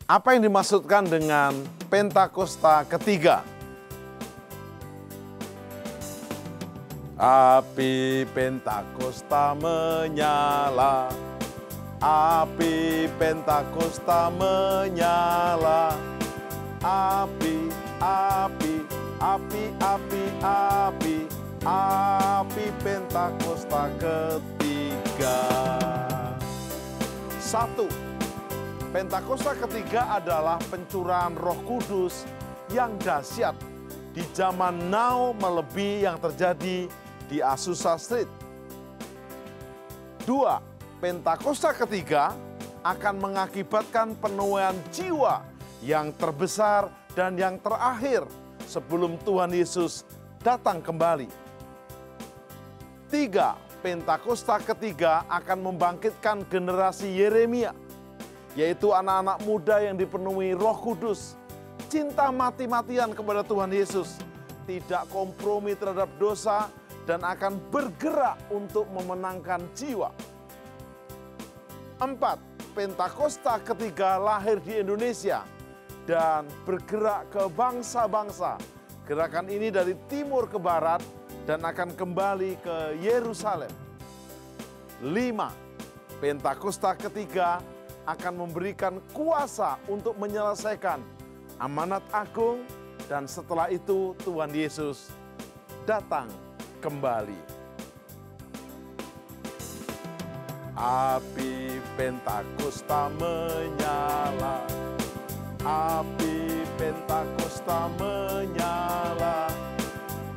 Apa yang dimaksudkan dengan Pentakosta ketiga? Api Pentakosta menyala, api Pentakosta menyala, api, api, api, api, api, api Pentakosta ketiga. 1. Pentakosta ketiga adalah pencurahan Roh Kudus yang dahsyat di zaman now melebihi yang terjadi di Azusa Street. 2. Pentakosta ketiga akan mengakibatkan penuaian jiwa yang terbesar dan yang terakhir sebelum Tuhan Yesus datang kembali. 3. Pentakosta ketiga akan membangkitkan generasi Yeremia, yaitu anak-anak muda yang dipenuhi Roh Kudus, cinta mati-matian kepada Tuhan Yesus, tidak kompromi terhadap dosa, dan akan bergerak untuk memenangkan jiwa. 4. Pentakosta ketiga lahir di Indonesia dan bergerak ke bangsa-bangsa. Gerakan ini dari timur ke barat dan akan kembali ke Yerusalem. 5. Pentakosta ketiga akan memberikan kuasa untuk menyelesaikan amanat agung, dan setelah itu Tuhan Yesus datang kembali. Api Pentakosta menyala, api Pentakosta menyala,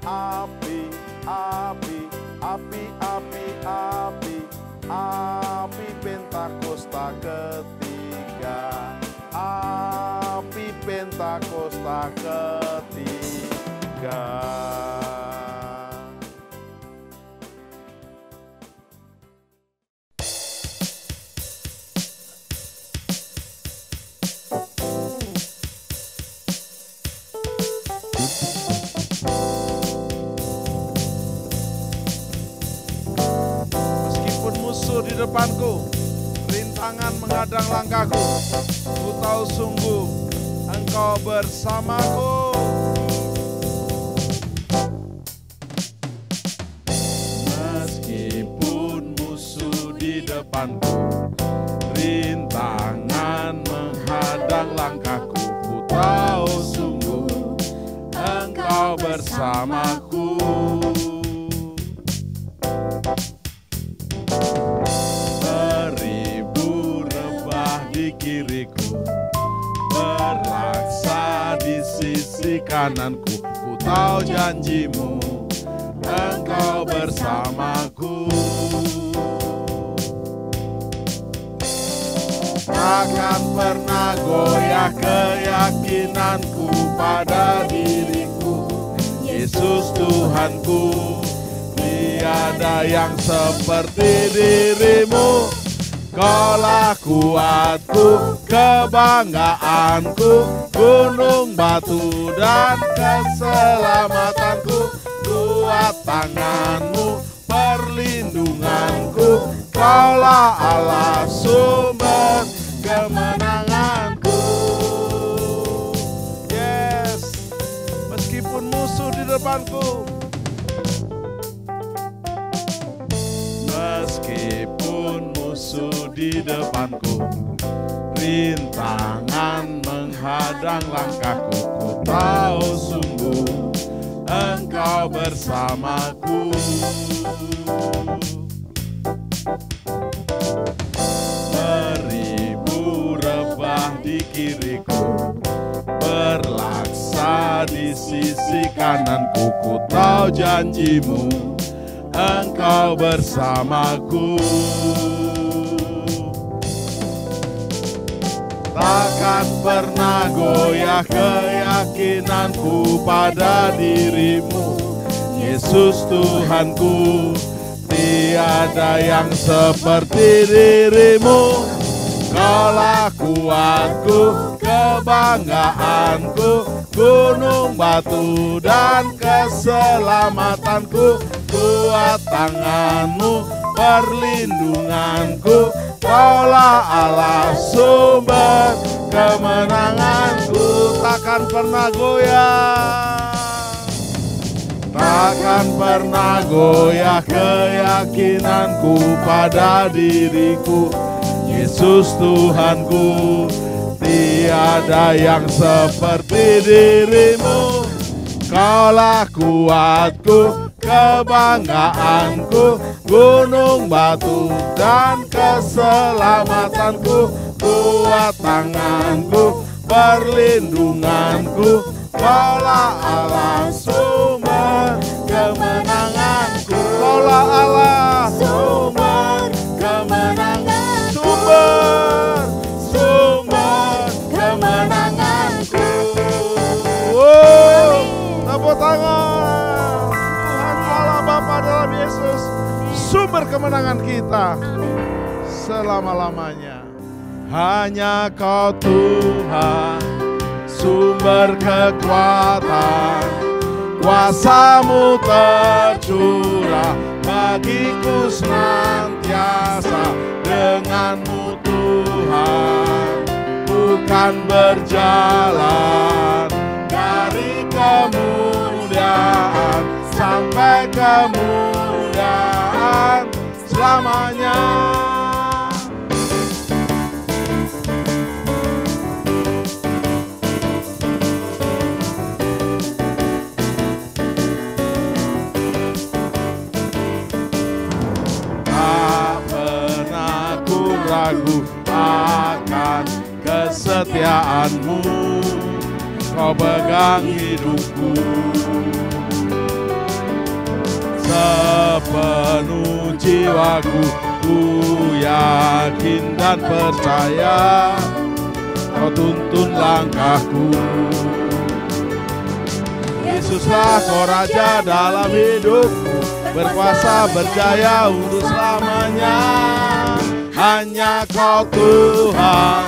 api, api, api, api, api, api Pentakosta ketiga, api Pentakosta ketiga. Di depanku, rintangan menghadang langkahku, ku tahu sungguh Engkau bersamaku. Meskipun musuh di depanku, rintangan menghadang langkahku, ku tahu sungguh Engkau bersamaku. Kiriku berlaksa di sisi kananku, ku tahu janjimu Engkau bersamaku. Takkan pernah goyah keyakinanku pada diriku, Yesus Tuhanku, tiada yang seperti dirimu. Kaulah kuatku, kebanggaanku, gunung batu dan keselamatanku. Kuat tanganmu, perlindunganku, Kaulah Allah sumber kemenanganku. Yes, meskipun musuh di depanku, meskipun musuh di depanku, rintangan menghadang langkahku, ku tahu sungguh Engkau bersamaku. Beribu rebah di kiriku, berlaksa di sisi kananku, ku tahu janjimu Engkau bersamaku. Takkan pernah goyah keyakinanku pada dirimu, Yesus Tuhanku, tiada yang seperti dirimu. Kaulah kuatku, kebanggaanku, gunung batu dan keselamatanku. Kuat tanganmu, perlindunganku, Kaulah Allah sumber kemenanganku takkan pernah goyah. Takkan pernah goyah keyakinanku pada diriku. Yesus Tuhanku, tiada yang seperti dirimu. Kaulah kuatku, kebanggaanku, gunung batu dan keselamatanku, kuat tanganku, perlindunganku. Kaulah Allah sumber kemenanganku. Kaulah Allah sumber kemenangan, sumber kemenanganku. Tepuk tangan. Tuhan Allah Bapa dalam Yesus, sumber kemenangan kita selama-lamanya. Hanya Kau Tuhan, sumber kekuatan, kuasa-Mu tercurah bagiku senantiasa. Dengan-Mu Tuhan, bukan berjalan dari kemuliaan sampai kemuliaan selamanya. Ragu akan kesetiaan-Mu, Kau pegang hidupku. Sepenuh jiwaku ku yakin dan percaya, Kau tuntun langkahku. Yesuslah Kau Raja dalam hidupku, berkuasa berjaya untuk selamanya. Hanya Kau Tuhan,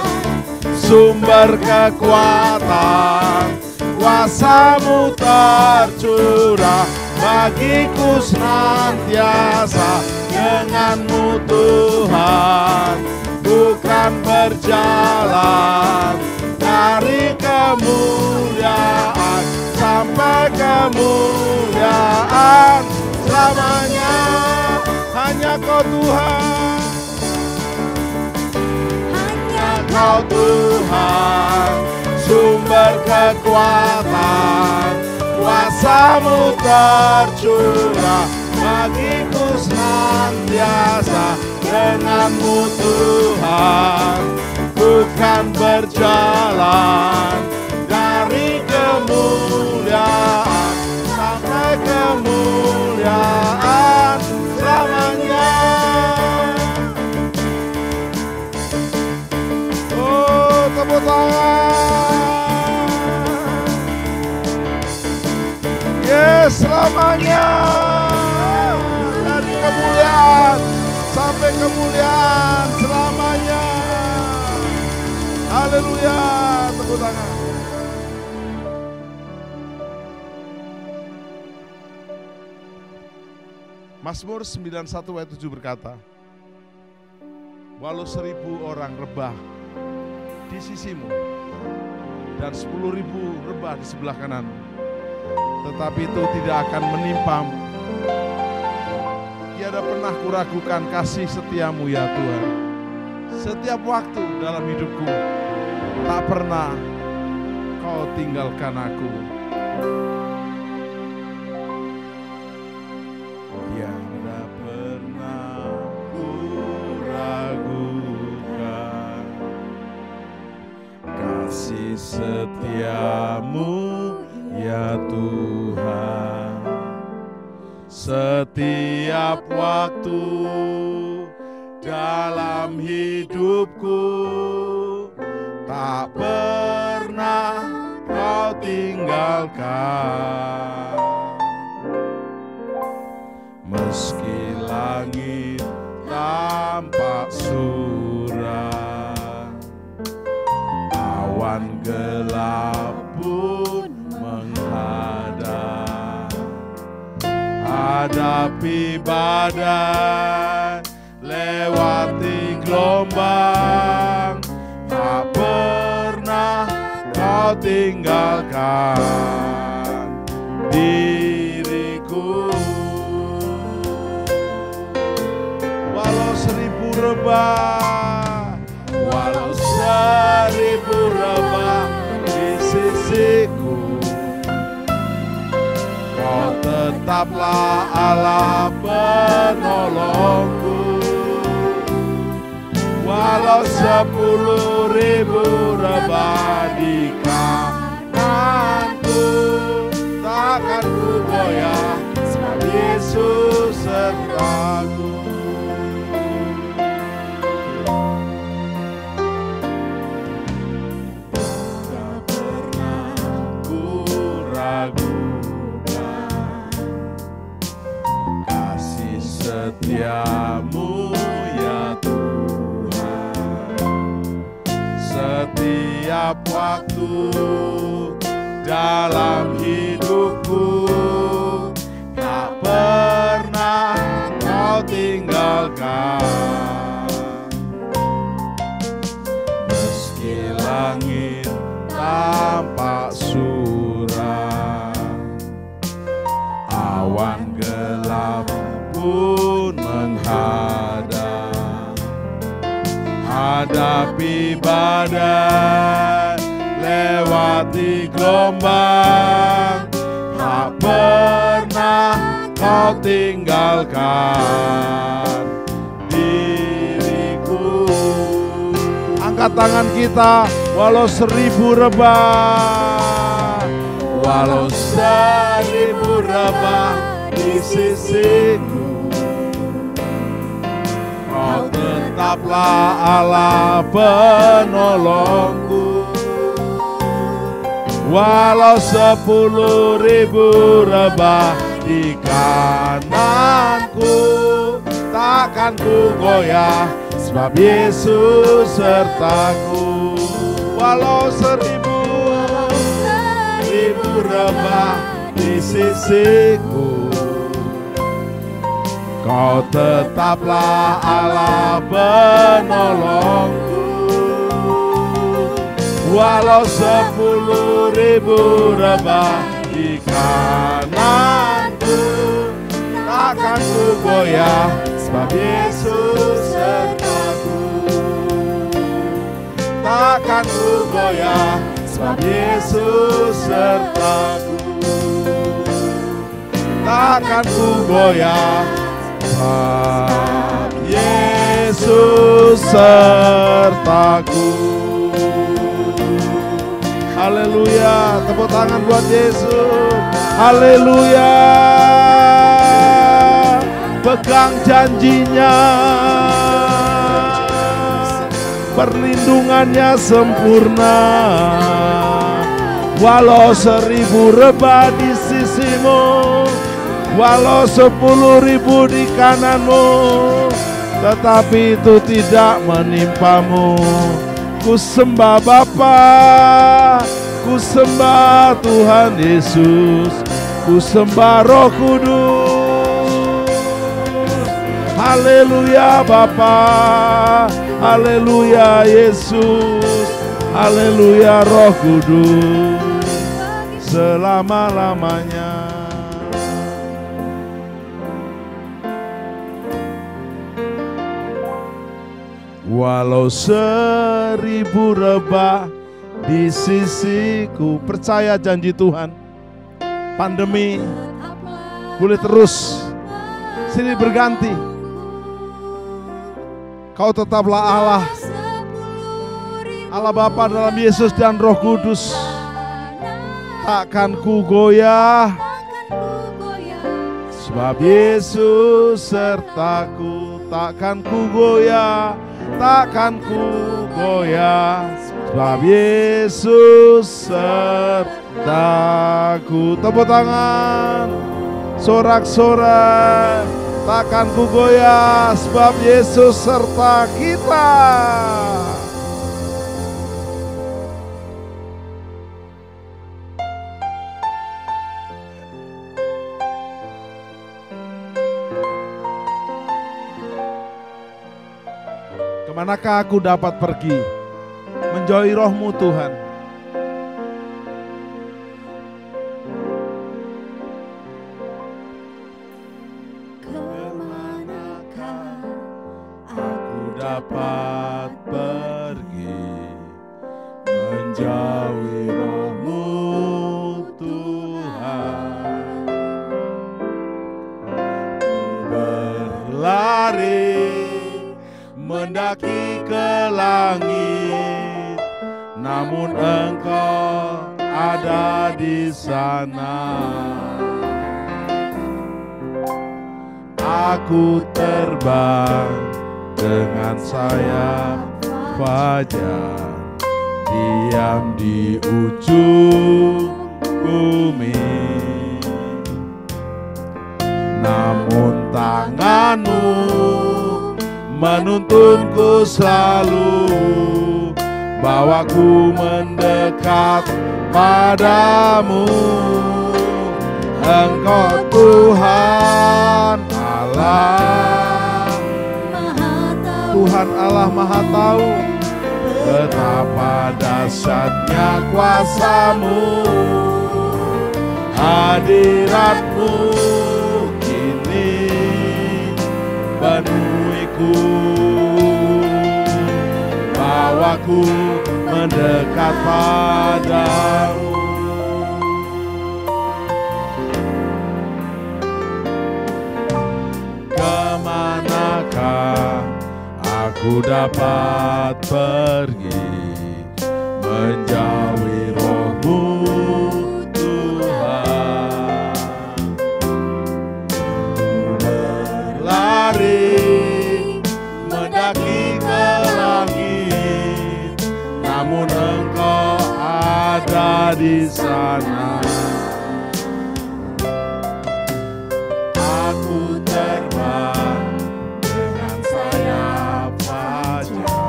sumber kekuatan, kuasa-Mu tercurah bagiku senantiasa. Dengan-Mu Tuhan, bukan berjalan dari kemuliaan sampai kemuliaan selamanya. Hanya Kau Tuhan, Kau Tuhan, sumber kekuatan, kuasa-Mu tercurah bagiku senantiasa. Dengan-Mu Tuhan, bukan berjalan dari kemuliaan sampai kemuliaan selamanya. Tepuk tangan. Yes, selamanya. Dari kemuliaan sampai kemuliaan selamanya. Haleluya. Tepuk tangan. Mazmur 91 ayat 7 berkata, walau 1000 orang rebah di sisimu dan 10.000 rebah di sebelah kananmu, tetapi itu tidak akan menimpamu. Tiada pernah kuragukan kasih setiamu ya Tuhan. Setiap waktu dalam hidupku, tak pernah Kau tinggalkan aku. Tiada pernah kuragukan kasih setiamu ya Tuhan. Setiap waktu dalam hidupku, tak pernah Kau tinggalkan. Meski langit tampak suram, awan gelap pun menghadap, hadapi badai, lewati gelombang, tak pernah tinggalkan diriku. Walau 1000 rebah, walau 1000 rebah di sisiku, Kau tetaplah Allah penolongku. Walau 10.000 rebah di kananku, takkan ku goyah, sebab Yesus sertaku. Tak pernah Ku ragukan kasih setiamu ya Tuhan. Setiap waktu dalam hidupku, tak pernah Kau tinggalkan. Meski langit tampak suram, awan gelap pun menghadang, hadapi badai, lewati gelombang, tak pernah Kau tinggalkan diriku. Angkat tangan kita, walau 1000 rebah, walau 1000 rebah di sisiku, Kau tetaplah Allah penolongku. Walau 10.000 rebah di kananku, takkan ku goyah, sebab Yesus sertaku. Walau 1000 rebah di sisiku, Kau tetaplah Allah penolongku. Walau 10.000 rebah di kananku, takkan ku goyah, sebab Yesus sertaku. Takkan ku goyah, sebab Yesus sertaku. Takkan ku goyah, sebab Yesus sertaku. Haleluya, tepuk tangan buat Yesus. Haleluya, pegang janjinya, perlindungannya sempurna. Walau 1000 rebah di sisimu, walau 10.000 di kananmu, tetapi itu tidak menimpamu. Ku sembah Bapa, ku sembah Tuhan Yesus, ku sembah Roh Kudus. Haleluya Bapa, haleluya Yesus, haleluya Roh Kudus, selama-lamanya. Walau 1000 rebah di sisiku, percaya janji Tuhan. Pandemi boleh terus silih berganti, Kau tetaplah Allah, Allah Bapa dalam Yesus dan Roh Kudus. Takkan ku goyah, sebab Yesus sertaku. Takkan ku goyah, takkan ku goyah, sebab Yesus sertaku. Tepuk tangan, sorak-sorak. Takkan ku goyah, sebab Yesus serta kita. Kemanakah aku dapat pergi? Menjauhi Roh-Mu Tuhan. dapat pergi menjauhi Roh-Mu Tuhan. Berlari mendaki ke langit, namun Engkau ada di sana. Aku terbang dengan sayap fajar, diam di ujung bumi. Namun tangan-Mu menuntunku selalu, bawaku mendekat padamu. Engkau Tuhan Allah, Tuhan Allah Maha Tahu, betapa dahsyatnya kuasa-Mu. Hadirat-Mu kini penuhiku, bawaku mendekat padamu. Kemanakah aku dapat pergi menjauhi Roh-Mu Tuhan? Berlari mendaki ke langit, namun Engkau ada di sana. Aku terbang dengan sayap fajar,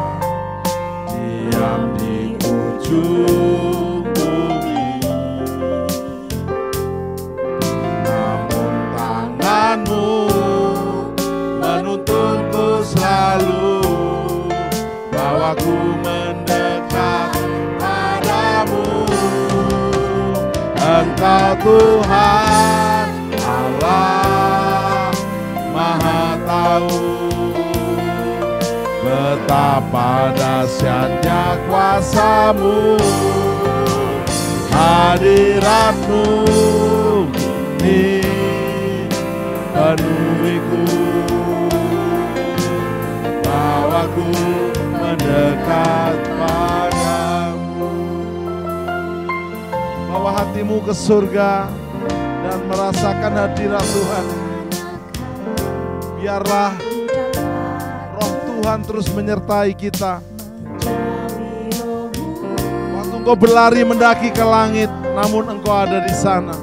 diam di ujung bumi. Namun tangan-Mu menuntunku selalu, bawaku mendekat padamu. Engkau Tuhan Allah Maha Tahu, betapa dahsyatnya kuasa-Mu. Hadirat-Mu kini penuhiku, bawaku mendekat padamu. Bawa hatimu ke surga dan merasakan hadirat Tuhan. Biarlah Roh Tuhan terus menyertai kita. Waktu Engkau berlari mendaki ke langit, namun Engkau ada di sana.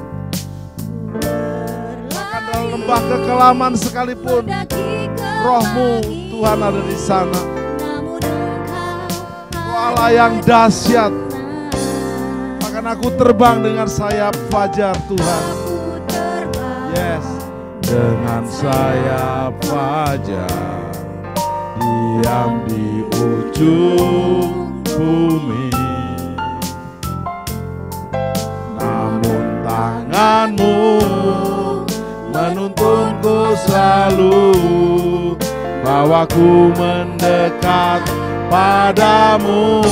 Bahkan dalam lembah kekelaman sekalipun, Roh-Mu Tuhan ada di sana. Engkau Allah yang dahsyat. Bahkan aku terbang dengan sayap fajar Tuhan. Yes, dengan sayap fajar, diam di ujung bumi. Namun tangan-Mu menuntunku selalu, bawaku mendekat padamu.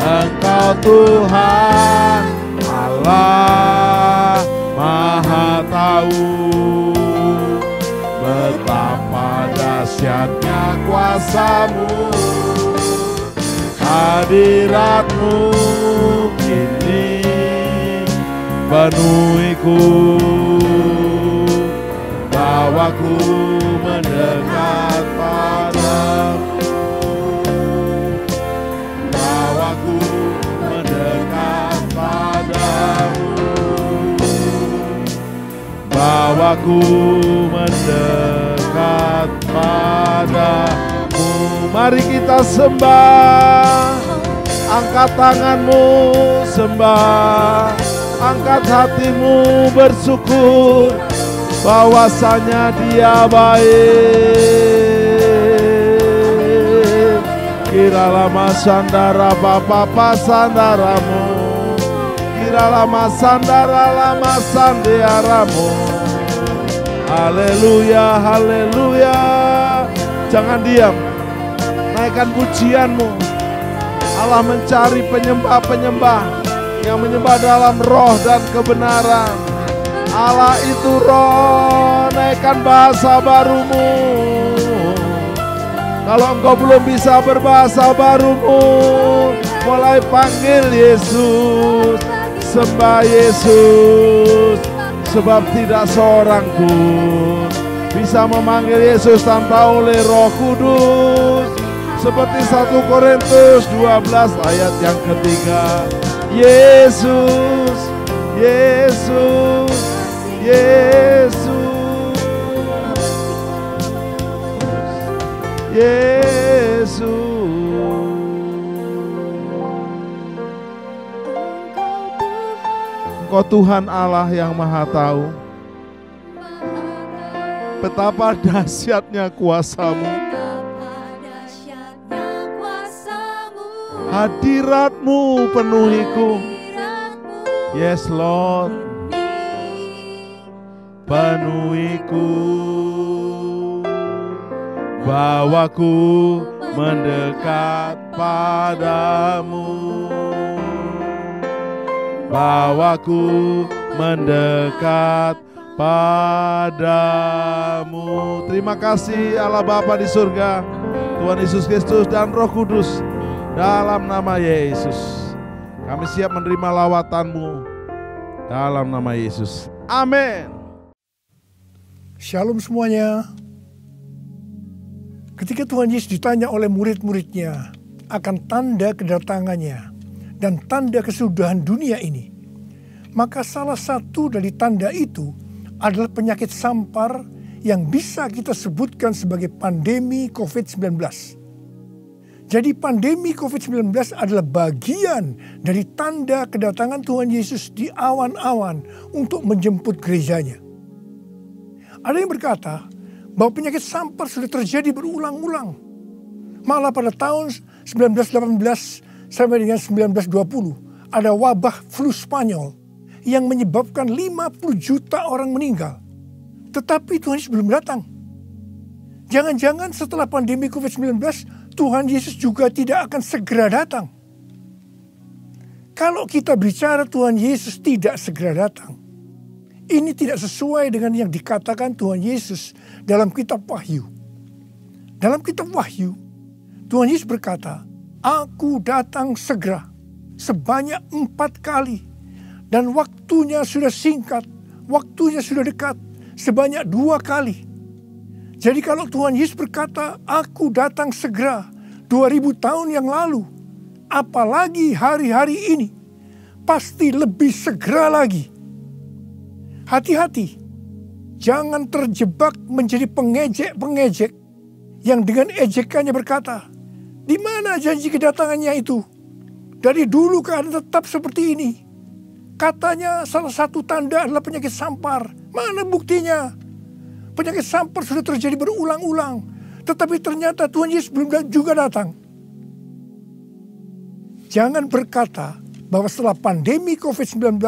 Engkau Tuhan Allah Maha Tahu, betapa dahsyatnya kuasa-Mu. Hadirat-Mu kini penuhiku, bawaku mendekat padamu. Bawaku mendekat padamu, bawaku mendekat padamu. Mari kita sembah, angkat tanganmu sembah, angkat hatimu bersyukur, bahwasanya Dia baik. Kira lama sandara Bapa sandaramu, kira lama sandara lama sandiaramu. Haleluya, haleluya. Jangan diam, menaikkan pujian-Mu. Allah mencari penyembah-penyembah yang menyembah dalam roh dan kebenaran. Allah itu roh, naikkan bahasa baru-Mu. Kalau engkau belum bisa berbahasa baru-Mu, mulai panggil Yesus, sembah Yesus. Sebab tidak seorang pun bisa memanggil Yesus tanpa oleh Roh Kudus. Seperti 1 Korintus 12 ayat yang ketiga. Yesus, Yesus, Yesus, Yesus. Engkau Tuhan Allah yang Maha Tahu betapa dahsyatnya kuasa-Mu. Hadirat-Mu penuhiku. Yes Lord, penuhiku, bawaku mendekat padamu. Bawaku mendekat padamu. Terima kasih Allah Bapa di surga, Tuhan Yesus Kristus dan Roh Kudus. Dalam nama Yesus kami siap menerima lawatan-Mu. Dalam nama Yesus, amin. Shalom semuanya. Ketika Tuhan Yesus ditanya oleh murid-muridnya akan tanda kedatangannya dan tanda kesudahan dunia ini, maka salah satu dari tanda itu adalah penyakit sampar yang bisa kita sebutkan sebagai pandemi COVID-19. Jadi pandemi COVID-19 adalah bagian dari tanda kedatangan Tuhan Yesus di awan-awan untuk menjemput gerejanya. Ada yang berkata bahwa penyakit sampar sudah terjadi berulang-ulang. Malah pada tahun 1918 sampai dengan 1920 ada wabah flu Spanyol yang menyebabkan 50 juta orang meninggal. Tetapi Tuhan Yesus belum datang. Jangan-jangan setelah pandemi COVID-19 Tuhan Yesus juga tidak akan segera datang. Kalau kita bicara Tuhan Yesus tidak segera datang, ini tidak sesuai dengan yang dikatakan Tuhan Yesus dalam kitab Wahyu. Dalam kitab Wahyu, Tuhan Yesus berkata, Aku datang segera sebanyak 4 kali. Dan waktunya sudah singkat, waktunya sudah dekat sebanyak 2 kali. Jadi kalau Tuhan Yesus berkata, Aku datang segera 2000 tahun yang lalu, apalagi hari-hari ini, pasti lebih segera lagi. Hati-hati, jangan terjebak menjadi pengejek-pengejek yang dengan ejekannya berkata, di mana janji kedatangannya itu? Dari dulu keadaan tetap seperti ini. Katanya salah satu tanda adalah penyakit sampar. Mana buktinya? Penyakit sampar sudah terjadi berulang-ulang. Tetapi ternyata Tuhan Yesus belum juga datang. Jangan berkata bahwa setelah pandemi COVID-19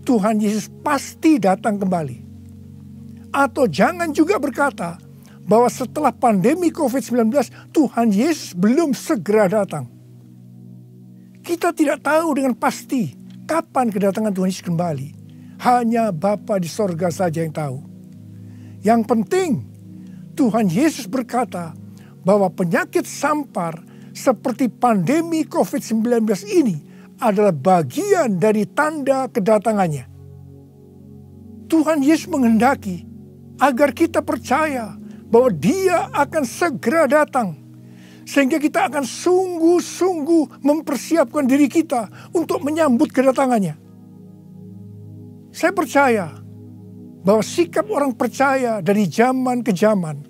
Tuhan Yesus pasti datang kembali. Atau jangan juga berkata bahwa setelah pandemi COVID-19 Tuhan Yesus belum segera datang. Kita tidak tahu dengan pasti kapan kedatangan Tuhan Yesus kembali. Hanya Bapa di sorga saja yang tahu. Yang penting Tuhan Yesus berkata bahwa penyakit sampar seperti pandemi COVID-19 ini adalah bagian dari tanda kedatangannya. Tuhan Yesus menghendaki agar kita percaya bahwa Dia akan segera datang. Sehingga kita akan sungguh-sungguh mempersiapkan diri kita untuk menyambut kedatangannya. Saya percaya bahwa sikap orang percaya dari zaman ke zaman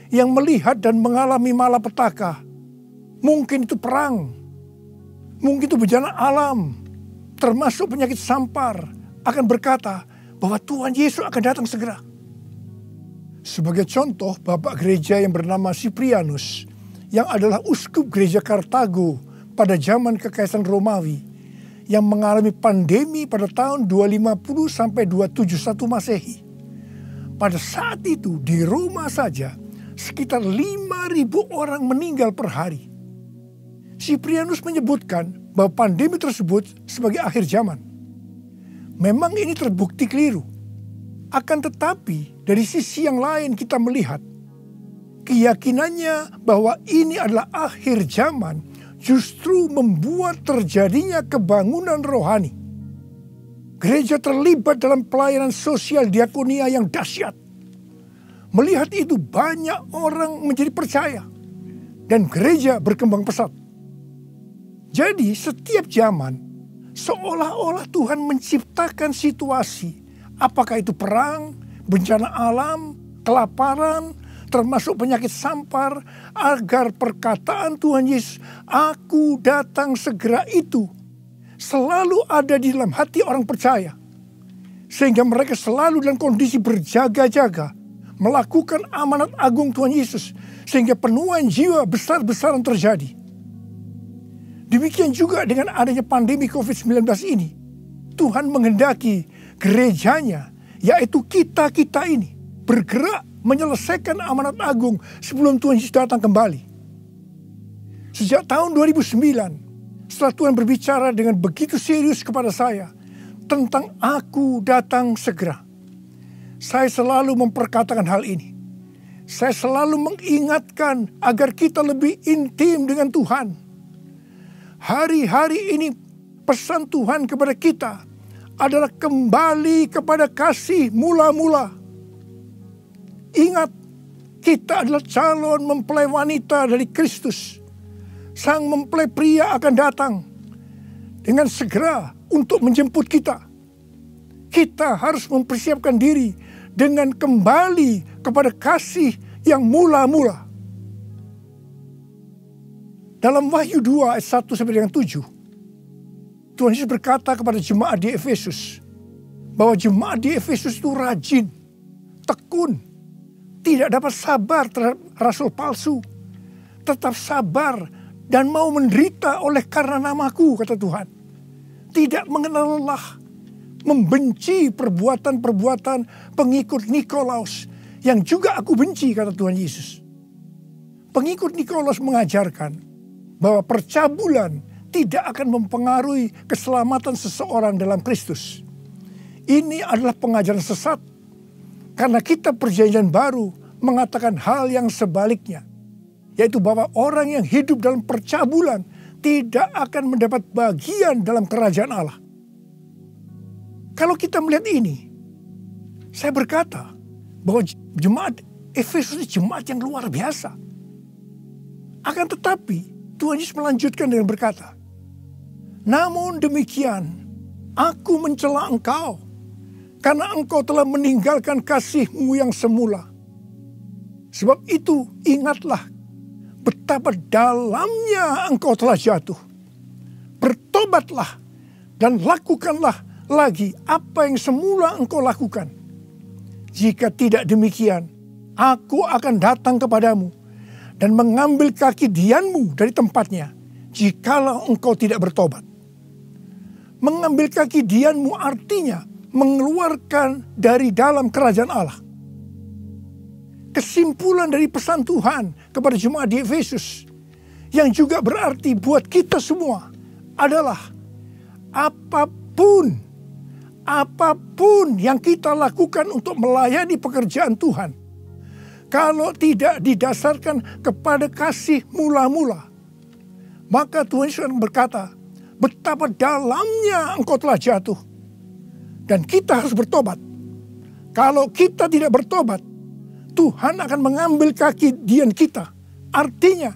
yang melihat dan mengalami malapetaka, mungkin itu perang, mungkin itu bencana alam, termasuk penyakit sampar, akan berkata bahwa Tuhan Yesus akan datang segera. Sebagai contoh, Bapak Gereja yang bernama Siprianus, yang adalah uskup gereja Kartago pada zaman Kekaisaran Romawi, yang mengalami pandemi pada tahun 250 sampai 271 Masehi. Pada saat itu di Roma saja sekitar 5.000 orang meninggal per hari. Siprianus menyebutkan bahwa pandemi tersebut sebagai akhir zaman. Memang ini terbukti keliru. Akan tetapi dari sisi yang lain kita melihat keyakinannya bahwa ini adalah akhir zaman justru membuat terjadinya kebangunan rohani. Gereja terlibat dalam pelayanan sosial diakonia yang dahsyat. Melihat itu banyak orang menjadi percaya dan gereja berkembang pesat. Jadi setiap zaman seolah-olah Tuhan menciptakan situasi, apakah itu perang, bencana alam, kelaparan, termasuk penyakit sampar, agar perkataan Tuhan Yesus, "Aku datang segera" itu selalu ada di dalam hati orang percaya. Sehingga mereka selalu dalam kondisi berjaga-jaga, melakukan amanat agung Tuhan Yesus, sehingga penuaian jiwa besar-besaran terjadi. Demikian juga dengan adanya pandemi COVID-19 ini, Tuhan menghendaki gerejanya, yaitu kita-kita ini, bergerak menyelesaikan amanat agung sebelum Tuhan Yesus datang kembali. Sejak tahun 2009, setelah Tuhan berbicara dengan begitu serius kepada saya tentang "Aku datang segera", saya selalu memperkatakan hal ini. Saya selalu mengingatkan agar kita lebih intim dengan Tuhan. Hari-hari ini pesan Tuhan kepada kita adalah kembali kepada kasih mula-mula. Ingat, kita adalah calon mempelai wanita dari Kristus. Sang mempelai pria akan datang dengan segera untuk menjemput kita. Kita harus mempersiapkan diri dengan kembali kepada kasih yang mula-mula. Dalam Wahyu 2 ayat 1 sampai dengan 7, Tuhan Yesus berkata kepada jemaat di Efesus bahwa jemaat di Efesus itu rajin, tekun, tidak dapat sabar terhadap rasul palsu, tetap sabar dan mau menderita oleh karena namaku, kata Tuhan. Tidak mengenal lelah, membenci perbuatan-perbuatan pengikut Nikolaus yang juga aku benci, kata Tuhan Yesus. Pengikut Nikolaus mengajarkan bahwa percabulan tidak akan mempengaruhi keselamatan seseorang dalam Kristus. Ini adalah pengajaran sesat, karena kitab Perjanjian Baru mengatakan hal yang sebaliknya, yaitu bahwa orang yang hidup dalam percabulan tidak akan mendapat bagian dalam kerajaan Allah. Kalau kita melihat ini, saya berkata bahwa jemaat Efesus ini jemaat yang luar biasa. Akan tetapi Tuhan Yesus melanjutkan dengan berkata, "Namun demikian, aku mencela engkau, karena engkau telah meninggalkan kasih-Mu yang semula. Sebab itu ingatlah betapa dalamnya engkau telah jatuh. Bertobatlah dan lakukanlah lagi apa yang semula engkau lakukan. Jika tidak demikian, aku akan datang kepadamu dan mengambil kaki dianmu dari tempatnya, jikalau engkau tidak bertobat." Mengambil kaki dianmu artinya mengeluarkan dari dalam kerajaan Allah. Kesimpulan dari pesan Tuhan kepada jemaat di Efesus, yang juga berarti buat kita semua, adalah apapun yang kita lakukan untuk melayani pekerjaan Tuhan, kalau tidak didasarkan kepada kasih mula-mula, maka Tuhan Yesus berkata, betapa dalamnya engkau telah jatuh. Dan kita harus bertobat. Kalau kita tidak bertobat, Tuhan akan mengambil kaki dian kita. Artinya,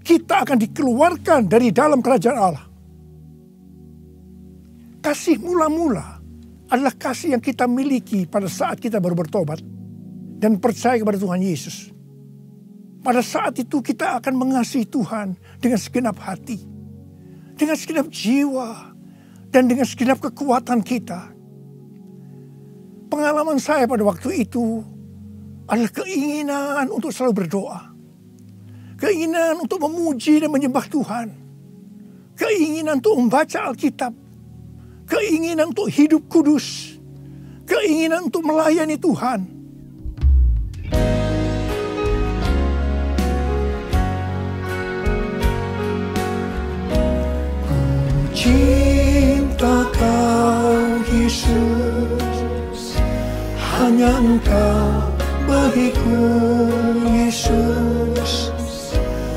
kita akan dikeluarkan dari dalam kerajaan Allah. Kasih mula-mula adalah kasih yang kita miliki pada saat kita baru bertobat dan percaya kepada Tuhan Yesus. Pada saat itu kita akan mengasihi Tuhan dengan segenap hati, dengan segenap jiwa, dan dengan segenap kekuatan kita. Pengalaman saya pada waktu itu adalah keinginan untuk selalu berdoa. Keinginan untuk memuji dan menyembah Tuhan. Keinginan untuk membaca Alkitab. Keinginan untuk hidup kudus. Keinginan untuk melayani Tuhan. hanya Engkau bagiku, Yesus.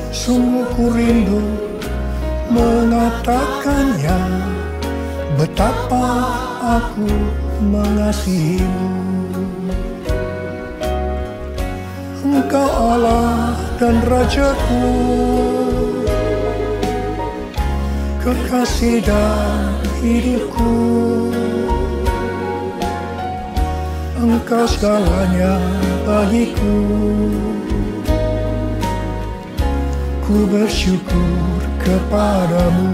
Sungguh ku rindu mengatakannya, betapa aku mengasihimu. Engkau Allah dan Rajaku, kekasih dan hidupku. Engkau segalanya bagiku. Ku bersyukur kepadamu.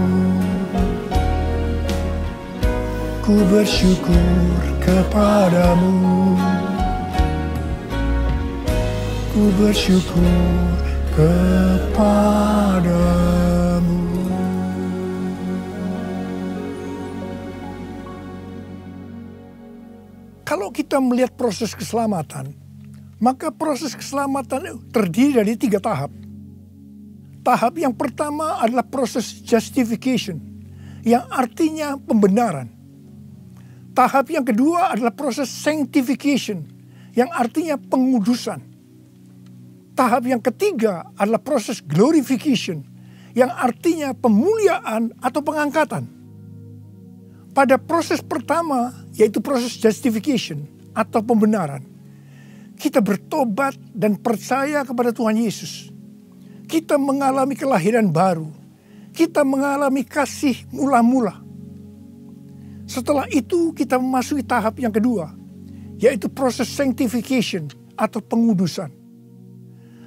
Ku bersyukur kepadamu. Ku bersyukur kepadamu. Kalau kita melihat proses keselamatan, maka proses keselamatan terdiri dari 3 tahap. Tahap yang pertama adalah proses justification, yang artinya pembenaran. Tahap yang kedua adalah proses sanctification, yang artinya pengudusan. Tahap yang ketiga adalah proses glorification, yang artinya pemuliaan atau pengangkatan. Pada proses pertama, yaitu proses justification atau pembenaran, kita bertobat dan percaya kepada Tuhan Yesus. Kita mengalami kelahiran baru. Kita mengalami kasih mula-mula. Setelah itu kita memasuki tahap yang kedua, yaitu proses sanctification atau pengudusan.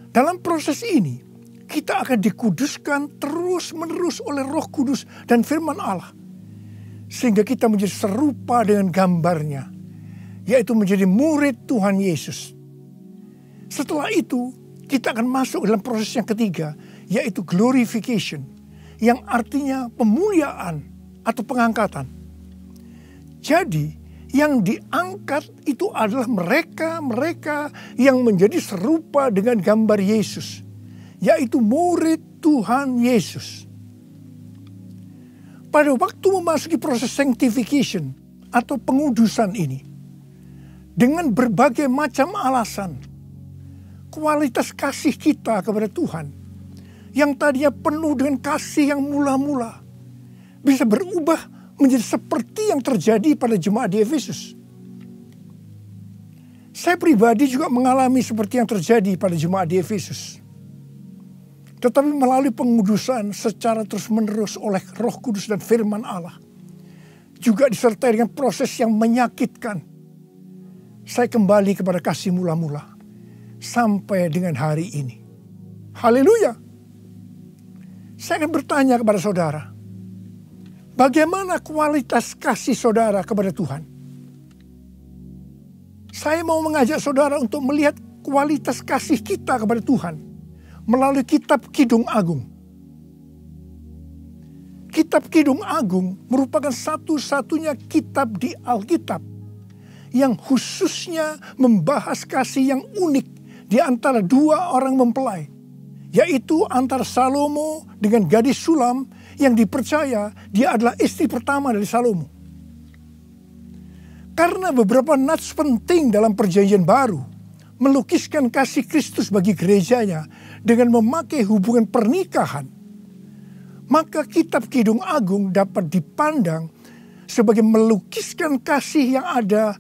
Dalam proses ini, kita akan dikuduskan terus-menerus oleh Roh Kudus dan firman Allah. Sehingga kita menjadi serupa dengan gambarnya, yaitu menjadi murid Tuhan Yesus. Setelah itu, kita akan masuk dalam proses yang ketiga, yaitu glorification, yang artinya pemuliaan atau pengangkatan. Jadi, yang diangkat itu adalah mereka yang menjadi serupa dengan gambar Yesus, yaitu murid Tuhan Yesus. Pada waktu memasuki proses sanctification atau pengudusan ini, dengan berbagai macam alasan, kualitas kasih kita kepada Tuhan, yang tadinya penuh dengan kasih yang mula-mula, bisa berubah menjadi seperti yang terjadi pada jemaat di Efesus. Saya pribadi juga mengalami seperti yang terjadi pada jemaat di Efesus. Tetapi melalui pengudusan secara terus-menerus oleh Roh Kudus dan firman Allah, juga disertai dengan proses yang menyakitkan, saya kembali kepada kasih mula-mula sampai dengan hari ini. Haleluya. Saya akan bertanya kepada saudara, bagaimana kualitas kasih saudara kepada Tuhan? Saya mau mengajak saudara untuk melihat kualitas kasih kita kepada Tuhan melalui kitab Kidung Agung. Kitab Kidung Agung merupakan satu-satunya kitab di Alkitab yang khususnya membahas kasih yang unik di antara 2 orang mempelai, yaitu antara Salomo dengan gadis Sulam yang dipercaya dia adalah istri pertama dari Salomo. Karena beberapa nats penting dalam Perjanjian Baru melukiskan kasih Kristus bagi gerejanya dengan memakai hubungan pernikahan, maka kitab Kidung Agung dapat dipandang sebagai melukiskan kasih yang ada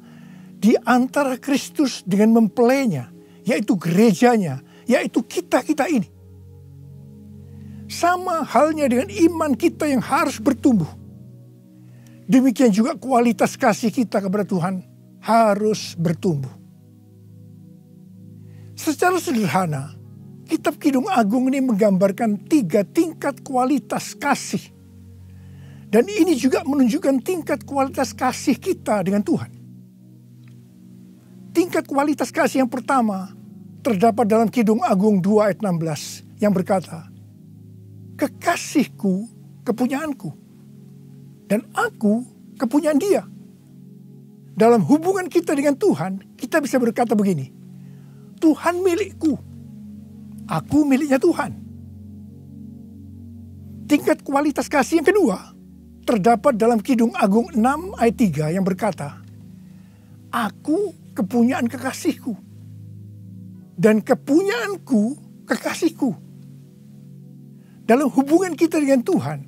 di antara Kristus dengan mempelainya, yaitu gerejanya, yaitu kita-kita ini. Sama halnya dengan iman kita yang harus bertumbuh. Demikian juga kualitas kasih kita kepada Tuhan harus bertumbuh. Secara sederhana, kitab Kidung Agung ini menggambarkan 3 tingkat kualitas kasih. Dan ini juga menunjukkan tingkat kualitas kasih kita dengan Tuhan. Tingkat kualitas kasih yang pertama terdapat dalam Kidung Agung 2 ayat 16 yang berkata, kekasihku kepunyaanku, dan aku kepunyaan dia. Dalam hubungan kita dengan Tuhan, kita bisa berkata begini, Tuhan milikku, aku miliknya Tuhan. Tingkat kualitas kasih yang kedua terdapat dalam Kidung Agung 6 ayat 3 yang berkata, aku kepunyaan kekasihku. Dan kepunyaanku kekasihku. Dalam hubungan kita dengan Tuhan,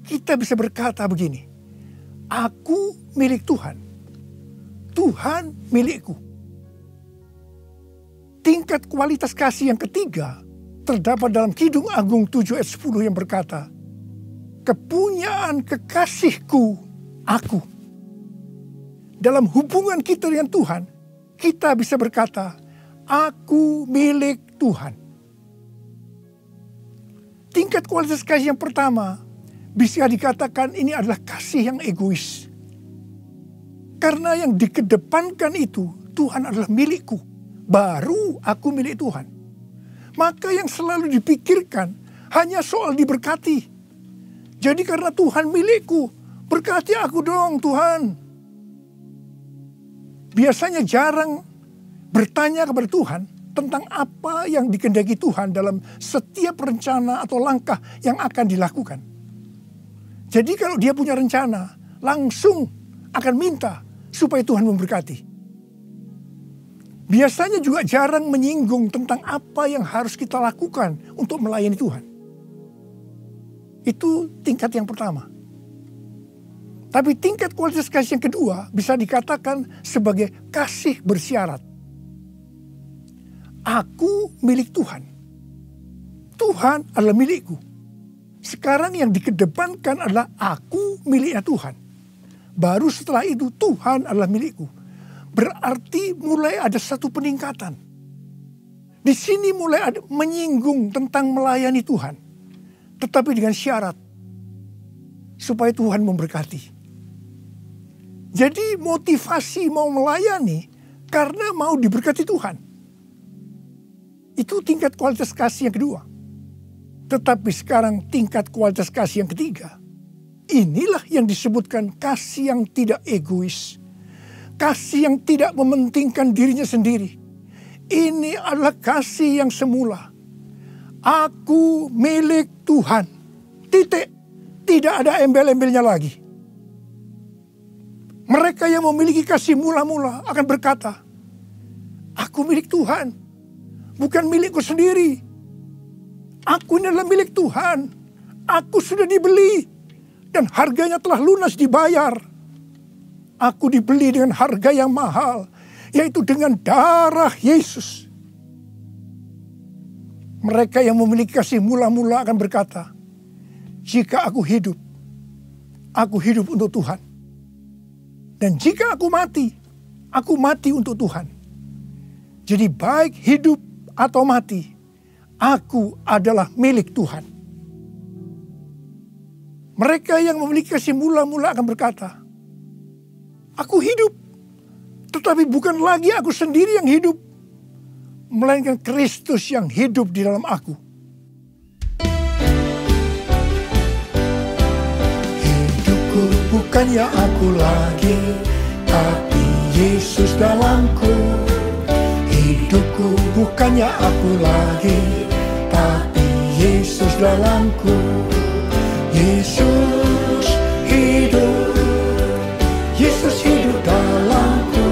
kita bisa berkata begini, aku milik Tuhan, Tuhan milikku. Tingkat kualitas kasih yang ketiga terdapat dalam Kidung Agung 7 ayat 10 yang berkata, kepunyaan kekasihku aku. Dalam hubungan kita dengan Tuhan, kita bisa berkata, aku milik Tuhan. Tingkat kualitas kasih yang pertama bisa dikatakan ini adalah kasih yang egois. Karena yang dikedepankan itu, Tuhan adalah milikku. Baru aku milik Tuhan. Maka yang selalu dipikirkan hanya soal diberkati. Jadi karena Tuhan milikku, berkati aku dong Tuhan. Biasanya jarang bertanya kepada Tuhan tentang apa yang dikehendaki Tuhan dalam setiap rencana atau langkah yang akan dilakukan. Jadi kalau dia punya rencana, langsung akan minta supaya Tuhan memberkati. Biasanya juga jarang menyinggung tentang apa yang harus kita lakukan untuk melayani Tuhan. Itu tingkat yang pertama. Tapi tingkat kualitas kasih yang kedua bisa dikatakan sebagai kasih bersyarat. Aku milik Tuhan. Tuhan adalah milikku. Sekarang yang dikedepankan adalah aku miliknya Tuhan. Baru setelah itu Tuhan adalah milikku. Berarti mulai ada satu peningkatan. Di sini mulai ada menyinggung tentang melayani Tuhan. Tetapi dengan syarat. Supaya Tuhan memberkati. Jadi motivasi mau melayani karena mau diberkati Tuhan. Itu tingkat kualitas kasih yang kedua. Tetapi sekarang tingkat kualitas kasih yang ketiga. Inilah yang disebutkan kasih yang tidak egois. Kasih yang tidak mementingkan dirinya sendiri. Ini adalah kasih yang semula. Aku milik Tuhan. Titik. Tidak ada embel-embelnya lagi. Mereka yang memiliki kasih mula-mula akan berkata, aku milik Tuhan. Bukan milikku sendiri. Aku ini adalah milik Tuhan. Aku sudah dibeli. Dan harganya telah lunas dibayar. Aku dibeli dengan harga yang mahal. Yaitu dengan darah Yesus. Mereka yang memiliki kasih mula-mula akan berkata, jika aku hidup untuk Tuhan. Dan jika aku mati untuk Tuhan. Jadi baik hidup atau mati, aku adalah milik Tuhan. Mereka yang memiliki kasih mula-mula akan berkata, aku hidup, tetapi bukan lagi aku sendiri yang hidup, melainkan Kristus yang hidup di dalam aku. Hidupku bukannya aku lagi, tapi Yesus dalamku. Hidupku bukannya aku lagi, tapi Yesus dalamku. Yesus hidup, Yesus hidup dalamku.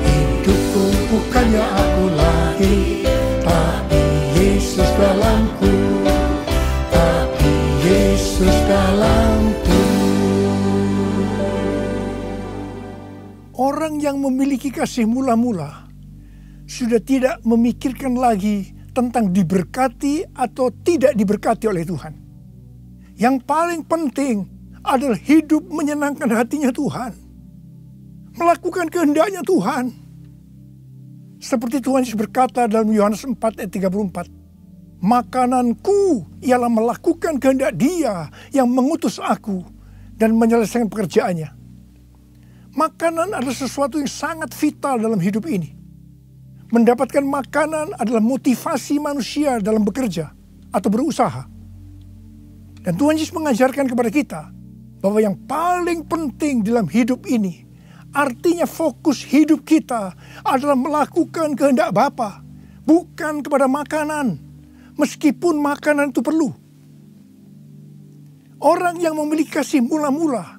Hidupku bukannya aku lagi, tapi Yesus dalamku. Tapi Yesus dalamku. Orang yang memiliki kasih mula-mula sudah tidak memikirkan lagi tentang diberkati atau tidak diberkati oleh Tuhan. Yang paling penting adalah hidup menyenangkan hatinya Tuhan. Melakukan kehendaknya Tuhan. Seperti Tuhan Yesus berkata dalam Yohanes 4 ayat 34. Makananku ialah melakukan kehendak Dia yang mengutus aku dan menyelesaikan pekerjaannya. Makanan adalah sesuatu yang sangat vital dalam hidup ini. Mendapatkan makanan adalah motivasi manusia dalam bekerja atau berusaha. Dan Tuhan Yesus mengajarkan kepada kita bahwa yang paling penting dalam hidup ini, artinya fokus hidup kita adalah melakukan kehendak Bapa, bukan kepada makanan, meskipun makanan itu perlu. Orang yang memiliki kasih mula-mula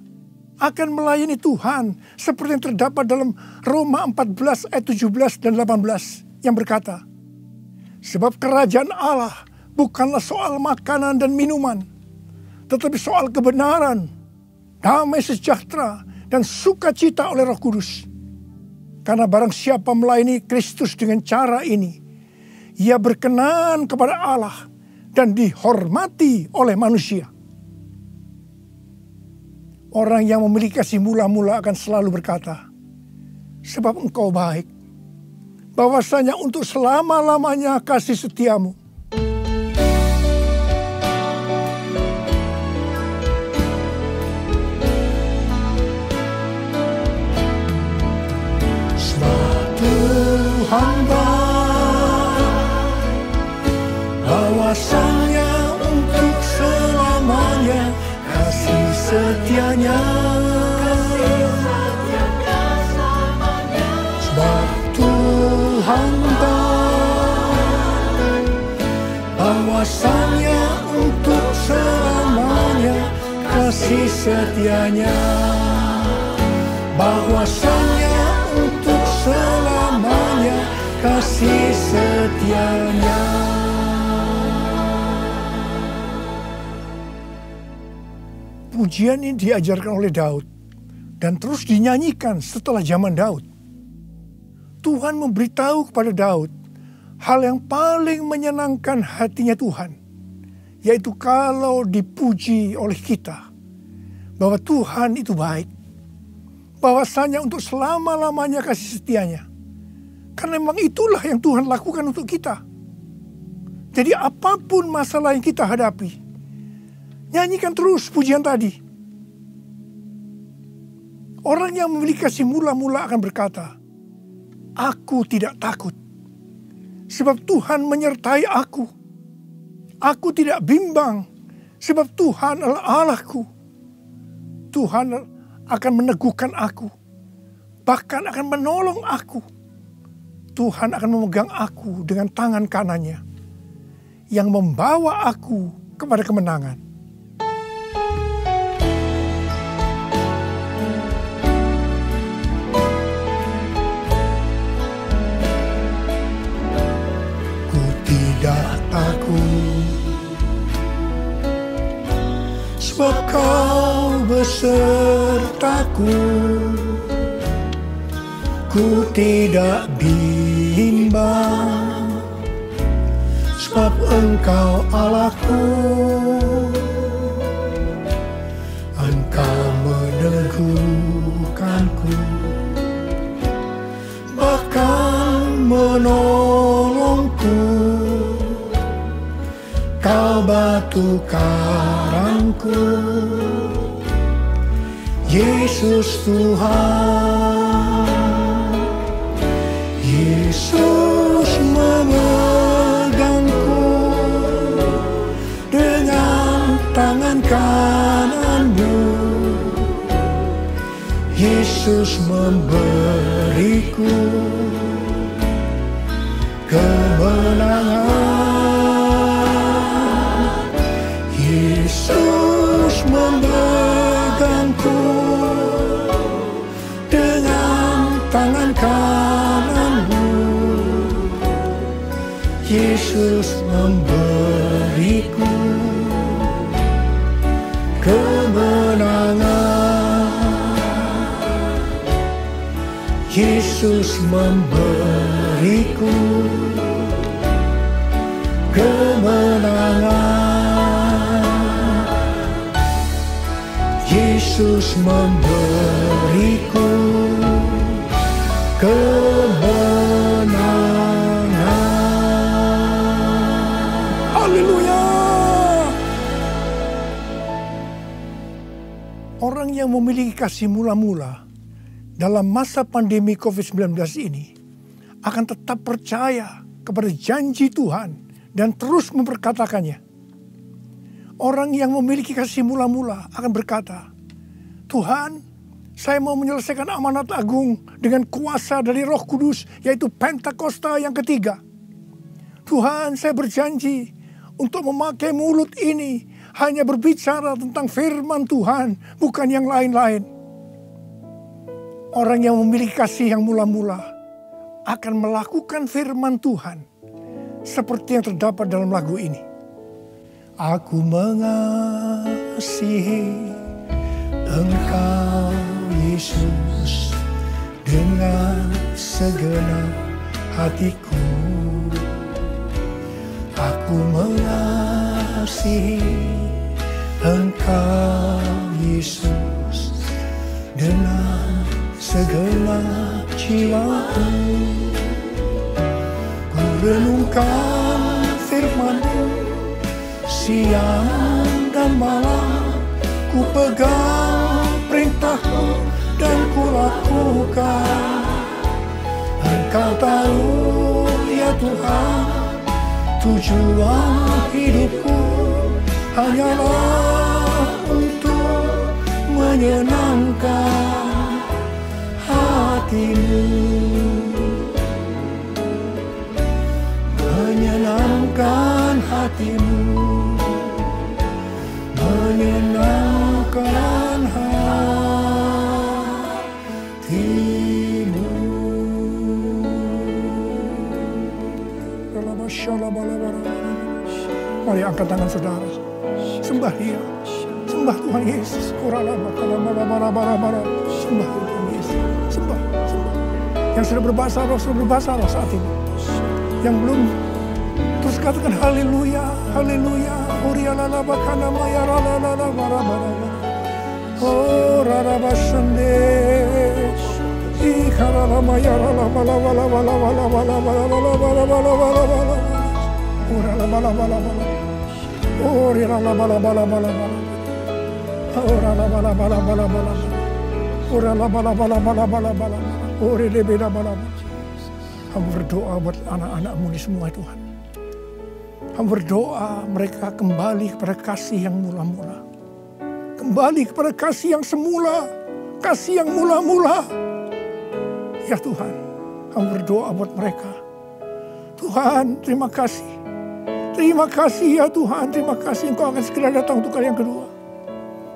akan melayani Tuhan seperti yang terdapat dalam Roma 14 ayat 17 dan 18 yang berkata, sebab kerajaan Allah bukanlah soal makanan dan minuman, tetapi soal kebenaran, damai sejahtera, dan sukacita oleh Roh Kudus. Karena barang siapa melayani Kristus dengan cara ini, ia berkenan kepada Allah dan dihormati oleh manusia. Orang yang memiliki kasih mula-mula akan selalu berkata, sebab engkau baik, bahwasanya untuk selama-lamanya kasih setiamu. Sebab Tuhan baik, bahwasanya untuk selamanya kasih setianya. Sebab Tuhan baik, bahwasanya untuk selamanya kasih setianya. Bahwasanya untuk selamanya kasih setianya. Pujian ini diajarkan oleh Daud dan terus dinyanyikan setelah zaman Daud. Tuhan memberitahu kepada Daud hal yang paling menyenangkan hatinya Tuhan, yaitu kalau dipuji oleh kita, bahwa Tuhan itu baik, bahwasanya untuk selama-lamanya kasih setianya. Karena memang itulah yang Tuhan lakukan untuk kita. Jadi apapun masalah yang kita hadapi, nyanyikan terus pujian tadi. Orang yang memiliki kasih mula-mula akan berkata, aku tidak takut, sebab Tuhan menyertai aku. Aku tidak bimbang, sebab Tuhan adalah Allahku. Tuhan akan meneguhkan aku, bahkan akan menolong aku. Tuhan akan memegang aku dengan tangan kanannya, yang membawa aku kepada kemenangan. Ku tidak takut, sebab Kau besertaku. Ku tidak bimbang, sebab Engkau Allahku. Engkau meneguhkanku, bahkan menolongku. Kau batu karangku, Yesus Tuhan. Yesus memegangku dengan tangan kanan-Mu. Yesus memberiku kemenangan. Yesus memegangku dengan tangan kanan-Mu. Yesus memberiku kemenangan. Yesus memberiku kemenangan. Yesus memberiku kemenangan. Haleluya. Orang yang memiliki kasih mula-mula dalam masa pandemi COVID-19 ini akan tetap percaya kepada janji Tuhan dan terus memperkatakannya. Orang yang memiliki kasih mula-mula akan berkata, Tuhan, saya mau menyelesaikan amanat agung dengan kuasa dari Roh Kudus, yaitu Pentakosta yang ketiga. Tuhan, saya berjanji untuk memakai mulut ini hanya berbicara tentang firman Tuhan, bukan yang lain-lain. orang yang memiliki kasih yang mula-mula akan melakukan firman Tuhan seperti yang terdapat dalam lagu ini. Aku mengasihi Engkau Yesus dengan segenap hatiku. Aku mengasihi Engkau Yesus dengan segenap jiwaku. Ku renungkan firman-Mu siang dan malam, ku pegang perintah-Mu dan ku lakukan. Engkau tahu ya Tuhan, tujuan hidupku hanyalah untuk menyenangkan hati-Mu. Menyenangkan hati-Mu, menyenangkan hati-Mu. Mari angkat tangan saudara, sembah Dia, sembah Tuhan Yesus. Sembah Tuhan Yesus, sembah. Yang sudah berbahasa roh saat ini. Yang belum, terus katakan haleluya, haleluya. Oh rarabasande, ikaralamaya Hamba berdoa buat anak-anak-Mu ini semua Tuhan. Hamba berdoa mereka kembali kepada kasih yang mula-mula. Kembali kepada kasih yang semula. Kasih yang mula-mula. Ya Tuhan, hamba berdoa buat mereka. Tuhan, terima kasih. Terima kasih ya Tuhan, terima kasih Engkau akan segera datang untuk kali yang kedua.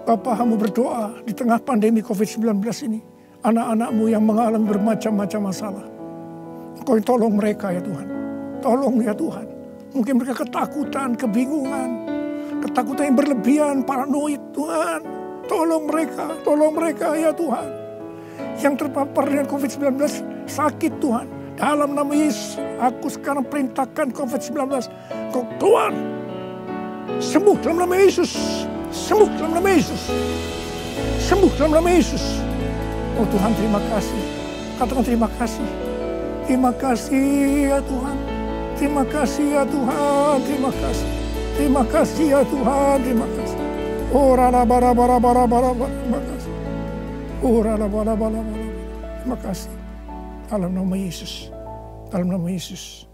Bapa, hamba berdoa di tengah pandemi COVID-19 ini. Anak-anak-Mu yang mengalami bermacam-macam masalah. Engkau yang tolong mereka ya Tuhan. Tolong ya Tuhan. Mungkin mereka ketakutan, kebingungan. Ketakutan yang berlebihan, paranoid Tuhan. Tolong mereka ya Tuhan. Yang terpapar dengan COVID-19 sakit Tuhan. Dalam nama Yesus, aku sekarang perintahkan COVID-19. Kau keluar. Sembuh dalam nama Yesus. Sembuh dalam nama Yesus. Sembuh dalam nama Yesus. Oh Tuhan, terima kasih. Katakan terima kasih. Terima kasih ya Tuhan. Terima kasih ya Tuhan. Terima kasih. Terima kasih ya Tuhan. Terima kasih. Oh rala bara. Terima kasih. Oh rala bara. Terima kasih. Dalam nama Yesus. Dalam nama Yesus.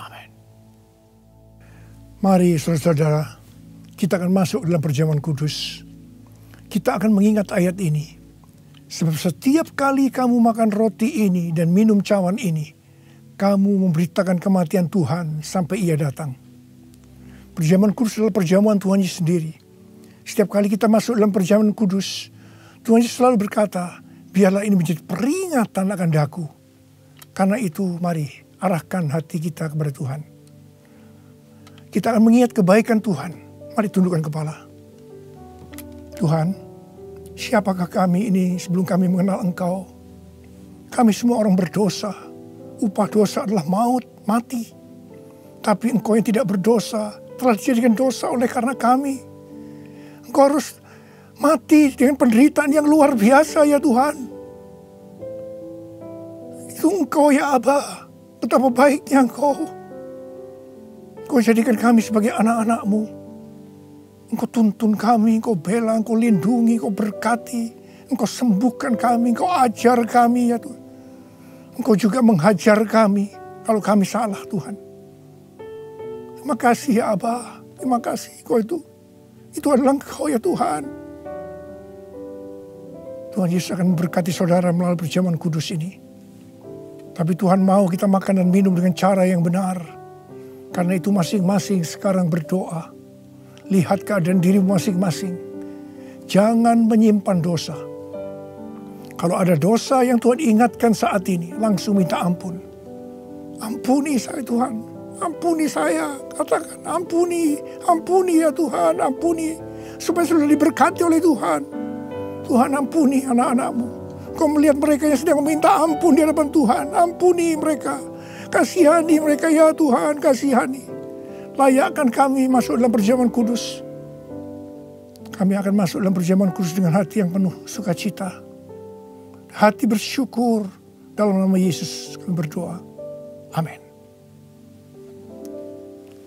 Amin. Mari saudara-saudara, kita akan masuk dalam perjamuan kudus. Kita akan mengingat ayat ini. Sebab setiap kali kamu makan roti ini dan minum cawan ini, kamu memberitakan kematian Tuhan sampai Ia datang. Perjamuan kudus adalah perjamuan Tuhan Yesus sendiri. Setiap kali kita masuk dalam perjamuan kudus, Tuhan Yesus selalu berkata, biarlah ini menjadi peringatan akan daku. Karena itu mari arahkan hati kita kepada Tuhan. Kita akan mengingat kebaikan Tuhan. Mari tundukkan kepala. Tuhan, siapakah kami ini sebelum kami mengenal Engkau? Kami semua orang berdosa. Upah dosa adalah maut, mati. Tapi Engkau yang tidak berdosa telah dijadikan dosa oleh karena kami. Engkau harus mati dengan penderitaan yang luar biasa ya Tuhan. Itu Engkau ya Aba. Betapa baiknya Engkau. Engkau jadikan kami sebagai anak-anak-Mu. Engkau tuntun kami, Engkau bela, Engkau lindungi, Engkau berkati. Engkau sembuhkan kami, Engkau ajar kami ya Tuhan. Engkau juga menghajar kami kalau kami salah Tuhan. Terima kasih ya Aba. Terima kasih Engkau itu adalah Engkau ya Tuhan. Tuhan Yesus akan memberkati saudara melalui perjamuan kudus ini. Tapi Tuhan mau kita makan dan minum dengan cara yang benar. Karena itu masing-masing sekarang berdoa. Lihat keadaan dirimu masing-masing. Jangan menyimpan dosa. Kalau ada dosa yang Tuhan ingatkan saat ini, langsung minta ampun. Ampuni saya Tuhan, ampuni saya. Katakan ampuni, ampuni ya Tuhan, ampuni. Supaya sudah diberkati oleh Tuhan. Tuhan ampuni anak-anakmu. Kau melihat mereka yang sedang meminta ampun di hadapan Tuhan. Ampuni mereka. Kasihani mereka ya Tuhan, kasihani. Layakkan kami masuk dalam perjamuan kudus. Kami akan masuk dalam perjamuan kudus dengan hati yang penuh sukacita. Hati bersyukur. Dalam nama Yesus kami berdoa. Amin.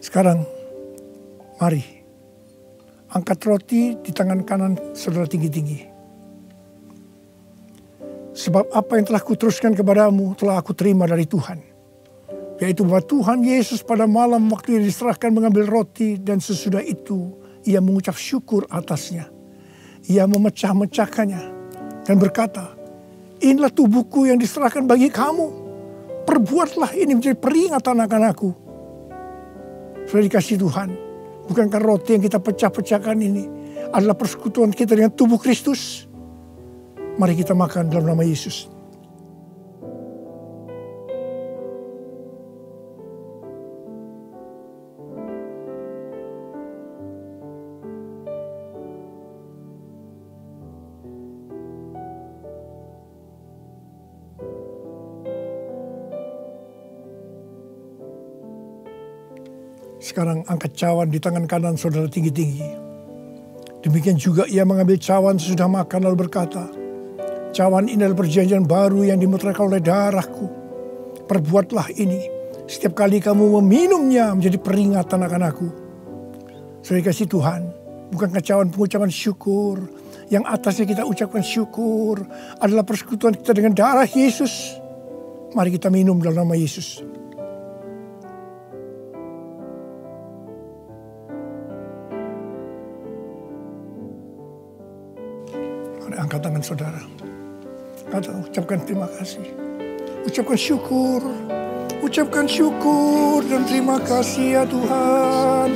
Sekarang mari angkat roti di tangan kanan saudara tinggi-tinggi. Sebab apa yang telah kuteruskan kepadamu telah aku terima dari Tuhan. Yaitu bahwa Tuhan Yesus pada malam waktu ia diserahkan mengambil roti dan sesudah itu ia mengucap syukur atasnya. Ia memecah-mecahkannya dan berkata, inilah tubuhku yang diserahkan bagi kamu. Perbuatlah ini menjadi peringatan akan aku. Sudah dikasih Tuhan. Bukankah roti yang kita pecah-pecahkan ini adalah persekutuan kita dengan tubuh Kristus? Mari kita makan dalam nama Yesus. Sekarang angkat cawan di tangan kanan saudara tinggi-tinggi. Demikian juga ia mengambil cawan sesudah makan lalu berkata, cawan ini adalah perjanjian baru yang dimeteraikan oleh darahku. Perbuatlah ini setiap kali kamu meminumnya menjadi peringatan akan aku. Saudara kasih Tuhan, bukankah cawan pengucapan syukur, yang atasnya kita ucapkan syukur adalah persekutuan kita dengan darah Yesus. Mari kita minum dalam nama Yesus. Angkat tangan saudara. Ucapkan terima kasih. Ucapkan syukur. Ucapkan syukur dan terima kasih ya Tuhan.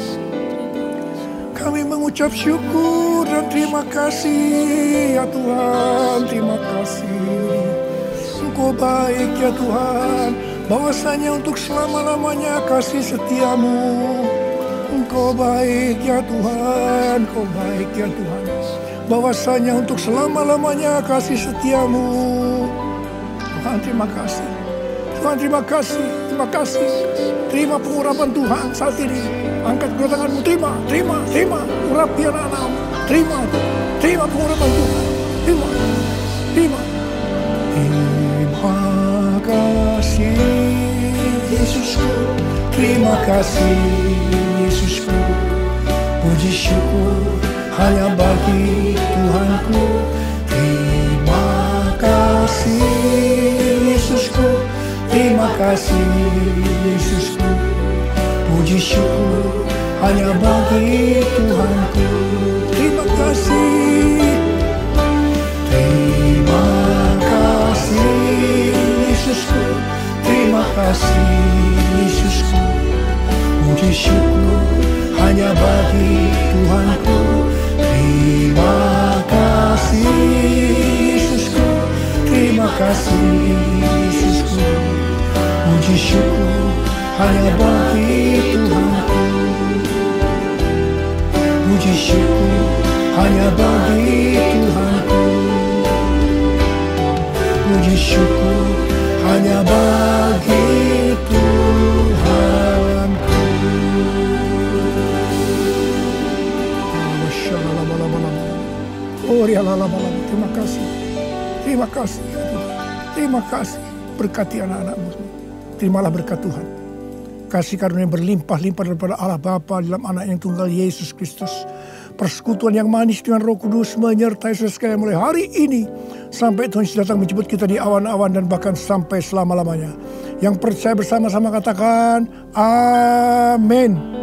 Kami mengucap syukur dan terima kasih ya Tuhan. Terima kasih. Engkau baik ya Tuhan. Bahwasanya untuk selama-lamanya kasih setiamu. Engkau baik ya Tuhan. Engkau baik ya Tuhan. Bahwasanya untuk selama-lamanya kasih setiamu. Tuhan terima kasih. Tuhan terima kasih. Terima kasih. Terima pengurapan Tuhan saat ini. Angkat kedua tanganmu. Terima. Urapi anak-anakmu. Terima pengurapan Tuhan. Terima. Terima kasih Yesusku. Terima kasih Yesusku. Puji syukur hanya bagi Tuhanku. Terima kasih Yesusku. Terima kasih Yesusku. Puji syukur hanya bagi Tuhanku. Terima kasih. Terima kasih Yesusku. Terima kasih Yesusku. Puji syukur hanya bagi Tuhanku. Terima kasih Yesusku. Terima kasih Yesusku. Puji syukur hanya bagi Tuhanku. Puji syukur hanya bagi Tuhanku. Puji syukur hanya bagi Tuhanku. Oh ya terima kasih. Terima kasih ya Tuhan. Terima kasih. Berkati anak-anakmu. Terimalah berkat Tuhan. Kasih karunia berlimpah-limpah daripada Allah Bapa dalam anak yang tunggal Yesus Kristus. Persekutuan yang manis dengan Roh Kudus menyertai saudara sekalian mulai hari ini sampai Tuhan Yesus datang menjemput kita di awan-awan dan bahkan sampai selama-lamanya. Yang percaya bersama-sama katakan amin.